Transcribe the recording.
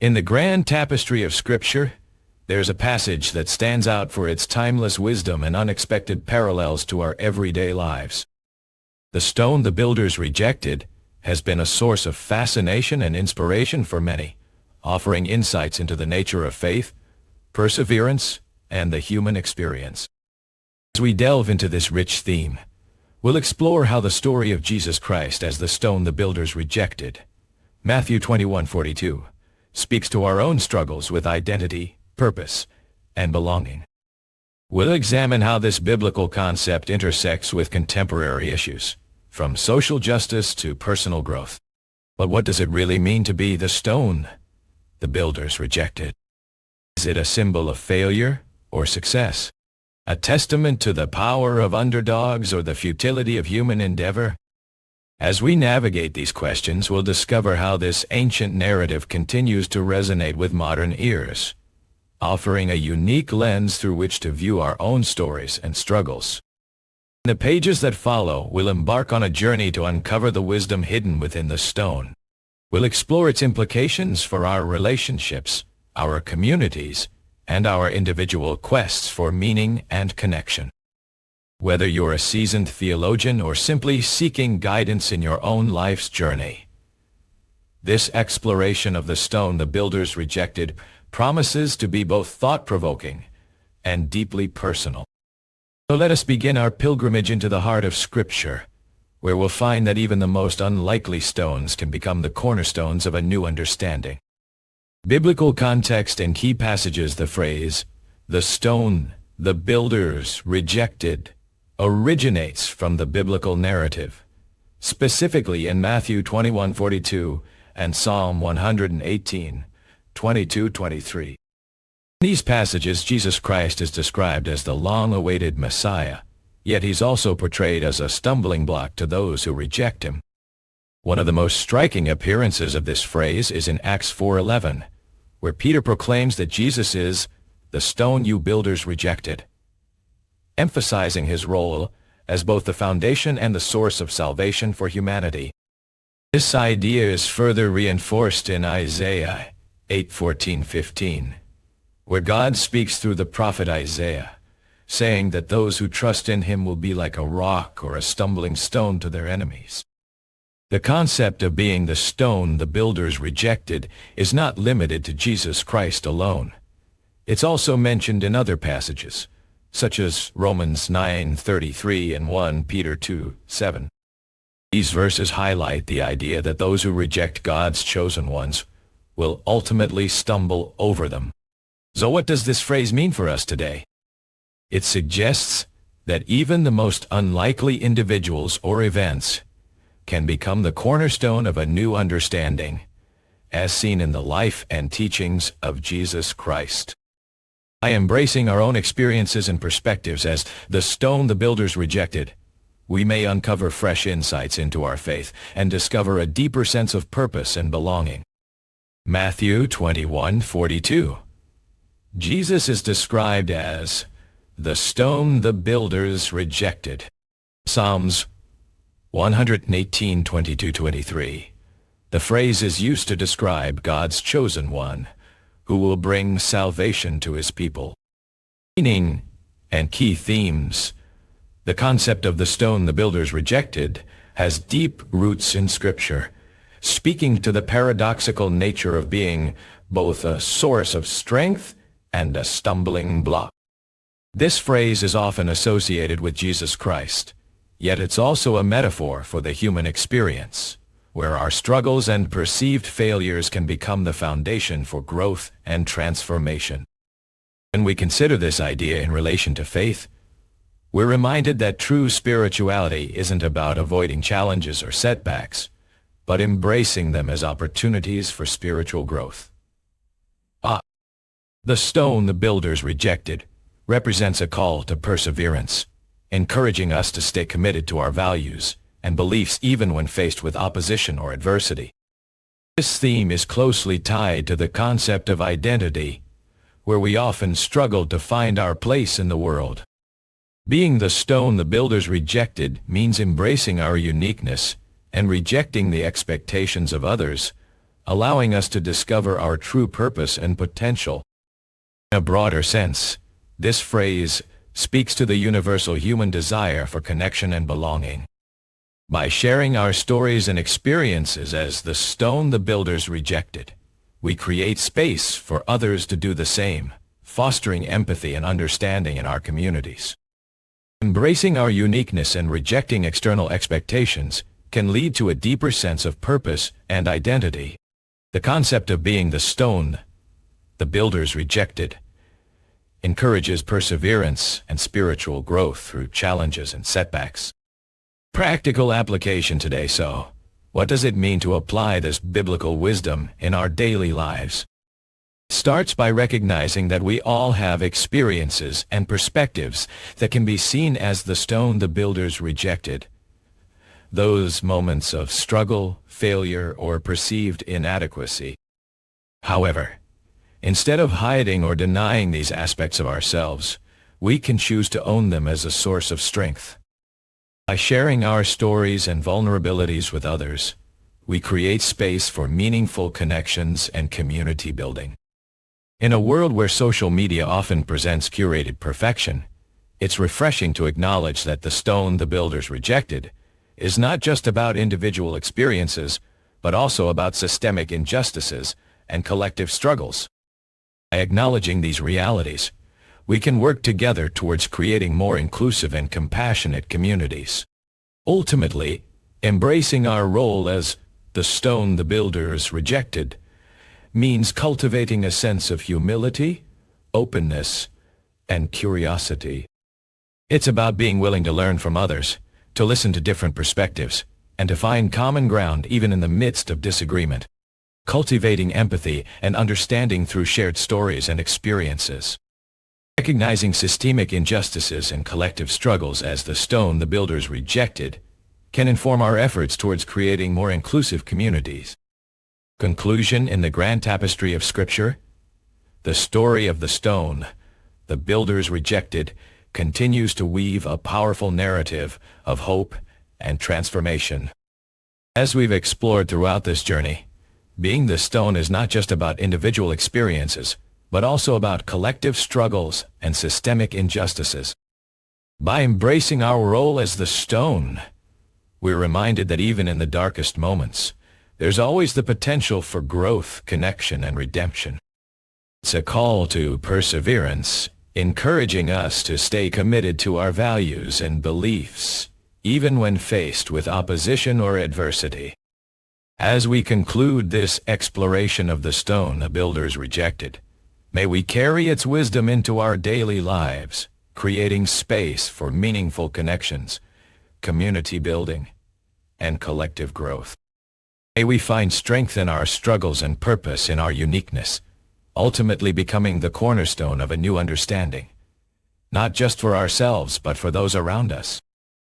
In the grand tapestry of Scripture, there's a passage that stands out for its timeless wisdom and unexpected parallels to our everyday lives. The stone the builders rejected has been a source of fascination and inspiration for many, offering insights into the nature of faith, perseverance, and the human experience. As we delve into this rich theme, we'll explore how the story of Jesus Christ as the stone the builders rejected, Matthew 21:42, speaks to our own struggles with identity, purpose, and belonging. We'll examine how this biblical concept intersects with contemporary issues, from social justice to personal growth. But what does it really mean to be the stone the builders rejected? Is it a symbol of failure or success? A testament to the power of underdogs or the futility of human endeavor? As we navigate these questions, we'll discover how this ancient narrative continues to resonate with modern ears, offering a unique lens through which to view our own stories and struggles. In the pages that follow, we'll embark on a journey to uncover the wisdom hidden within the stone. We'll explore its implications for our relationships, our communities, and our individual quests for meaning and connection. Whether you're a seasoned theologian or simply seeking guidance in your own life's journey, this exploration of the stone the builders rejected promises to be both thought-provoking and deeply personal. So let us begin our pilgrimage into the heart of Scripture, where we'll find that even the most unlikely stones can become the cornerstones of a new understanding. Biblical context and key passages. The phrase, "the stone the builders rejected," originates from the biblical narrative, specifically in Matthew 21:42 and Psalm 118:22-23. In these passages, Jesus Christ is described as the long-awaited Messiah, yet he's also portrayed as a stumbling block to those who reject him. One of the most striking appearances of this phrase is in Acts 4:11, where Peter proclaims that Jesus is the stone you builders rejected, emphasizing his role as both the foundation and the source of salvation for humanity. This idea is further reinforced in Isaiah 8:14-15, where God speaks through the prophet Isaiah, saying that those who trust in him will be like a rock or a stumbling stone to their enemies. The concept of being the stone the builders rejected is not limited to Jesus Christ alone. It's also mentioned in other passages, such as Romans 9:33 and 1 Peter 2:7. These verses highlight the idea that those who reject God's chosen ones will ultimately stumble over them. So what does this phrase mean for us today? It suggests that even the most unlikely individuals or events can become the cornerstone of a new understanding, as seen in the life and teachings of Jesus Christ. By embracing our own experiences and perspectives as the stone the builders rejected, we may uncover fresh insights into our faith and discover a deeper sense of purpose and belonging. Matthew 21:42. Jesus is described as the stone the builders rejected. Psalms 118:22-23. The phrase is used to describe God's chosen one, who will bring salvation to his people. Meaning and key themes. The concept of the stone the builders rejected has deep roots in Scripture, speaking to the paradoxical nature of being both a source of strength and a stumbling block. This phrase is often associated with Jesus Christ, yet it's also a metaphor for the human experience, where our struggles and perceived failures can become the foundation for growth and transformation. When we consider this idea in relation to faith, we're reminded that true spirituality isn't about avoiding challenges or setbacks, but embracing them as opportunities for spiritual growth. The stone the builders rejected represents a call to perseverance, encouraging us to stay committed to our values and beliefs even when faced with opposition or adversity. This theme is closely tied to the concept of identity, where we often struggle to find our place in the world. Being the stone the builders rejected means embracing our uniqueness and rejecting the expectations of others, allowing us to discover our true purpose and potential. In a broader sense, this phrase speaks to the universal human desire for connection and belonging. By sharing our stories and experiences as the stone the builders rejected, we create space for others to do the same, fostering empathy and understanding in our communities. Embracing our uniqueness and rejecting external expectations can lead to a deeper sense of purpose and identity. The concept of being the stone the builders rejected encourages perseverance and spiritual growth through challenges and setbacks. Practical application today. So, what does it mean to apply this biblical wisdom in our daily lives? It starts by recognizing that we all have experiences and perspectives that can be seen as the stone the builders rejected. Those moments of struggle, failure, or perceived inadequacy. However, instead of hiding or denying these aspects of ourselves, we can choose to own them as a source of strength. By sharing our stories and vulnerabilities with others, we create space for meaningful connections and community building. In a world where social media often presents curated perfection, it's refreshing to acknowledge that the stone the builders rejected is not just about individual experiences, but also about systemic injustices and collective struggles. By acknowledging these realities, we can work together towards creating more inclusive and compassionate communities. Ultimately, embracing our role as the stone the builders rejected means cultivating a sense of humility, openness, and curiosity. It's about being willing to learn from others, to listen to different perspectives, and to find common ground even in the midst of disagreement. Cultivating empathy and understanding through shared stories and experiences. Recognizing systemic injustices and collective struggles as the stone the builders rejected can inform our efforts towards creating more inclusive communities. Conclusion. In the grand tapestry of Scripture, the story of the stone the builders rejected continues to weave a powerful narrative of hope and transformation. As we've explored throughout this journey, being the stone is not just about individual experiences, but also about collective struggles and systemic injustices. By embracing our role as the stone, we're reminded that even in the darkest moments, there's always the potential for growth, connection, and redemption. It's a call to perseverance, encouraging us to stay committed to our values and beliefs, even when faced with opposition or adversity. As we conclude this exploration of the stone the builders rejected, may we carry its wisdom into our daily lives, creating space for meaningful connections, community building, and collective growth. May we find strength in our struggles and purpose in our uniqueness, ultimately becoming the cornerstone of a new understanding, not just for ourselves but for those around us.